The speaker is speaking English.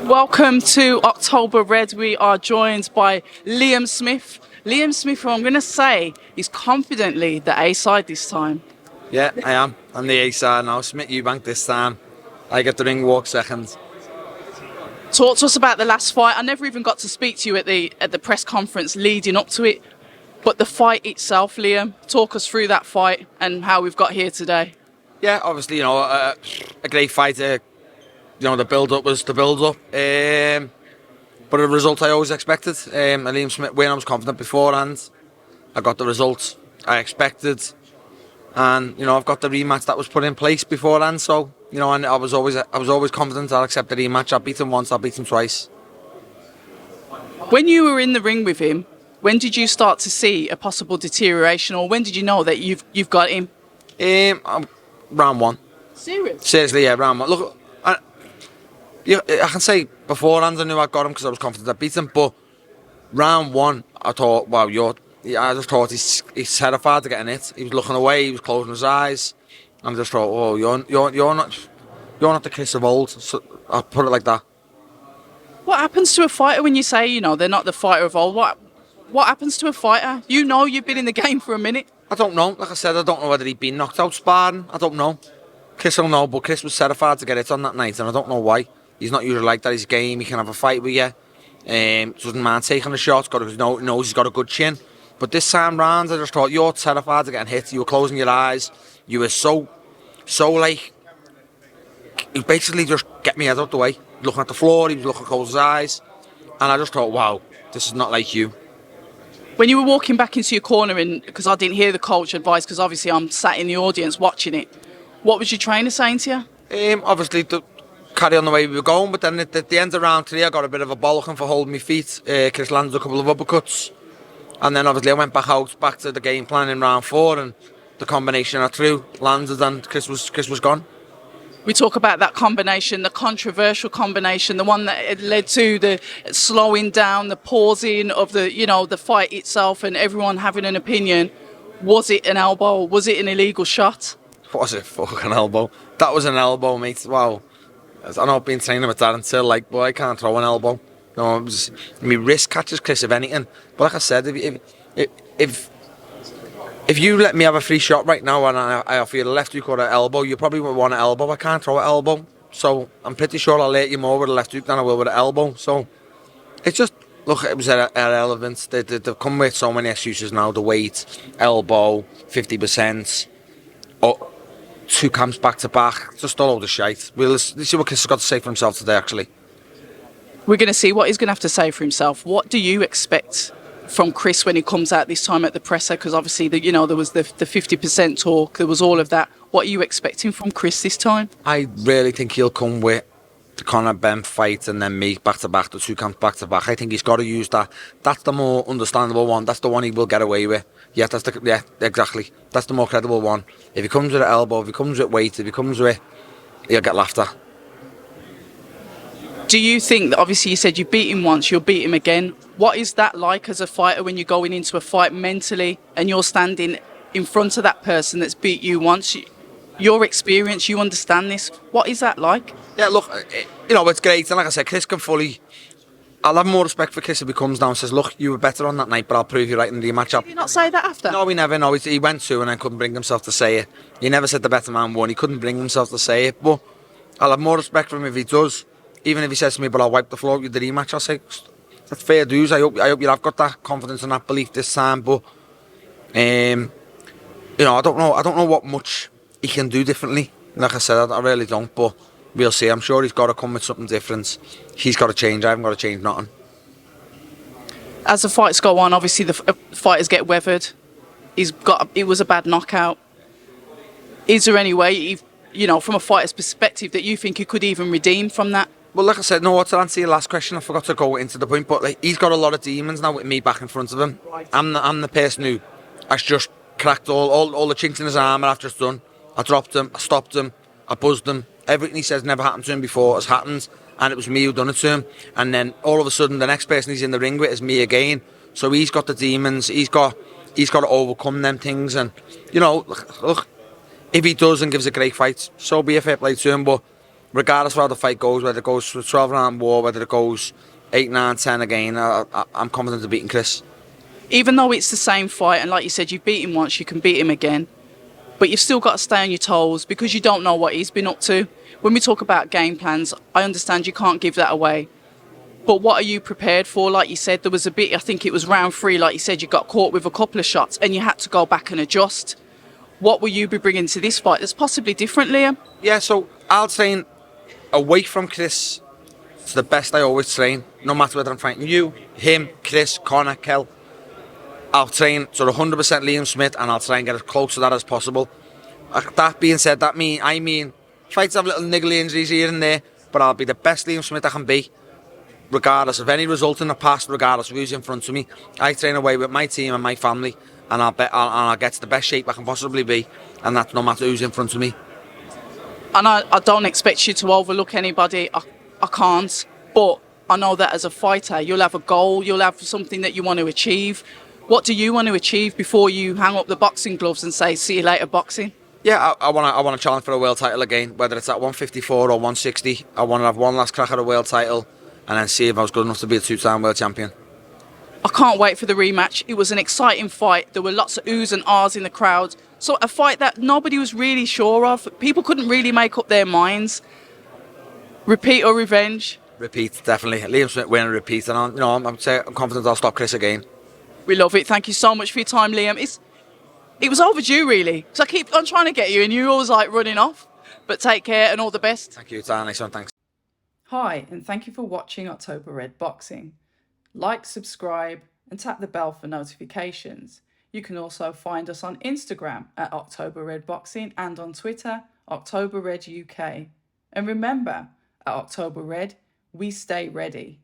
Welcome to October Red. We are joined by Liam Smith. Liam Smith, who I'm going to say is confidently the A side this time. Yeah, I am. I'm the A side now. Smith Eubank this time. I get the ring walk second. Talk to us about the last fight. I never even got to speak to you at the press conference leading up to it. But the fight itself, Liam, talk us through that fight and how we've got here today. Yeah, obviously, a great fight. The build-up was the build-up. But a result I always expected. A Liam Smith win, I was confident beforehand. I got the results I expected. And, I've got the rematch that was put in place beforehand. So, and I was always confident I'll accept the rematch. I'll beat him once, I'll beat him twice. When you were in the ring with him, when did you start to see a possible deterioration, or when did you know that you've got him? Round one. Seriously, yeah, round one. Look, I can say beforehand I knew I got him because I was confident I beat him. But round one, I thought, wow, I just thought he's terrified to get in it. He was looking away, he was closing his eyes. And I just thought, oh, you're not the Chris of old. So I'll put it like that. What happens to a fighter when you say, they're not the fighter of old? What happens to a fighter? You've been in the game for a minute. I don't know. Like I said, I don't know whether he'd been knocked out sparring. I don't know. Chris will know, but Chris was terrified to get it on that night, and I don't know why. He's not usually like that. He's game. He can have a fight with you. Doesn't mind taking a shot. Knows he's got a good chin. But this time round, I just thought, you're terrified to getting hit. You were closing your eyes. You were so like... He basically just get me head out the way. Looking at the floor, he was looking close his eyes. And I just thought, wow, this is not like you. When you were walking back into your corner, and because I didn't hear the coach advice, because obviously I'm sat in the audience watching it, what was your trainer saying to you? Obviously, to carry on the way we were going, but then at the end of round 3, I got a bit of a bollocking for holding my feet. Chris landed a couple of uppercuts. And then obviously I went back to the game plan in round 4, and the combination I threw landed, and Chris was gone. We talk about that combination, the controversial combination, the one that led to the slowing down, the pausing of the fight itself, and everyone having an opinion. Was it an elbow? Was it an illegal shot? Was it fucking elbow? That was an elbow, mate. Wow. I've not been training with that until I can't throw an elbow. No, my wrist catches Chris if anything. But like I said, if you let me have a free shot right now and I offer you the left hook or an elbow, you probably would want an elbow. I can't throw an elbow. So I'm pretty sure I'll let you more with a left hook than I will with an elbow. So it's just, look, it was irrelevant. They've come with so many excuses now. The weight, elbow, 50%, 2 camps back to back. Just all the shite. Let's see what Chris has got to say for himself today, actually. We're going to see what he's going to have to say for himself. What do you expect from Chris when he comes out this time at the presser? Because obviously, there was the 50% talk, there was all of that. What are you expecting from Chris this time? I really think he'll come with the Conor Ben fight and then me back to back, the 2 camps back to back. I think he's got to use that. That's the more understandable one. That's the one he will get away with. Yeah, exactly. That's the more credible one. If he comes with an elbow, if he comes with weight, if he comes with, he'll get laughed at. Do you think that, obviously you said you beat him once, you'll beat him again. What is that like as a fighter when you're going into a fight mentally and you're standing in front of that person that's beat you once? Your experience, you understand this. What is that like? Yeah, look, it's great. And like I said, Chris can fully... I'll have more respect for Chris if he comes down and says, look, you were better on that night, but I'll prove you right in the matchup. Did he not say that after? No, he never. No, he went to and then couldn't bring himself to say it. He never said the better man won. He couldn't bring himself to say it. But I'll have more respect for him if he does. Even if he says to me, but I'll wipe the floor with the rematch, I'll say, that's fair dues. I hope you have got that confidence and that belief this time. But, I don't know what much he can do differently. Like I said, I really don't. But we'll see. I'm sure he's got to come with something different. He's got to change. I haven't got to change nothing. As the fights go on, obviously the fighters get weathered. It was a bad knockout. Is there any way, from a fighter's perspective, that you think he could even redeem from that? Well, like I said, to answer your last question, I forgot to go into the point, but he's got a lot of demons now with me back in front of him. Right. I'm the person who has just cracked all the chinks in his armour I've just done. I dropped him, I stopped him, I buzzed him. Everything he says never happened to him before has happened, and it was me who done it to him. And then all of a sudden, the next person he's in the ring with is me again. So he's got the demons. He's got to overcome them things. And look, if he does and gives a great fight, so be a fair play to him. But regardless of how the fight goes, whether it goes to a 12-round war, whether it goes 8, 9, 10 again, I'm confident of beating Chris. Even though it's the same fight, and like you said, you've beat him once, you can beat him again, but you've still got to stay on your toes because you don't know what he's been up to. When we talk about game plans, I understand you can't give that away. But what are you prepared for? Like you said, there was a bit, I think it was round 3, like you said, you got caught with a couple of shots and you had to go back and adjust. What will you be bringing to this fight that's possibly different, Liam? Yeah, so I'll train away from Chris to the best I always train, no matter whether I'm fighting you, him, Chris, Connor, Kel. I'll train sort of 100% Liam Smith, and I'll try and get as close to that as possible. That being said, I mean, fights have little niggly injuries here and there, but I'll be the best Liam Smith I can be, regardless of any result in the past, regardless of who's in front of me. I train away with my team and my family, and I'll get to the best shape I can possibly be, and that's no matter who's in front of me. And I don't expect you to overlook anybody. I can't. But I know that as a fighter, you'll have a goal, you'll have something that you want to achieve. What do you want to achieve before you hang up the boxing gloves and say, see you later, boxing? Yeah, I want to challenge for a world title again, whether it's at 154 or 160. I want to have one last crack at a world title and then see if I was good enough to be a 2-time world champion. I can't wait for the rematch. It was an exciting fight. There were lots of oohs and ahs in the crowd. So a fight that nobody was really sure of. People couldn't really make up their minds. Repeat or revenge? Repeat, definitely. Liam Smith win and repeat. And I'm confident I'll stop Chris again. We love it. Thank you so much for your time, Liam. It was overdue, really. So I'm trying to get you, and you're always like running off. But take care and all the best. Thank you, it's nice one. Thanks. Hi, and thank you for watching October Red Boxing. Like, subscribe, and tap the bell for notifications. You can also find us on Instagram at October Red Boxing and on Twitter, October Red UK. And remember, at October Red, we stay ready.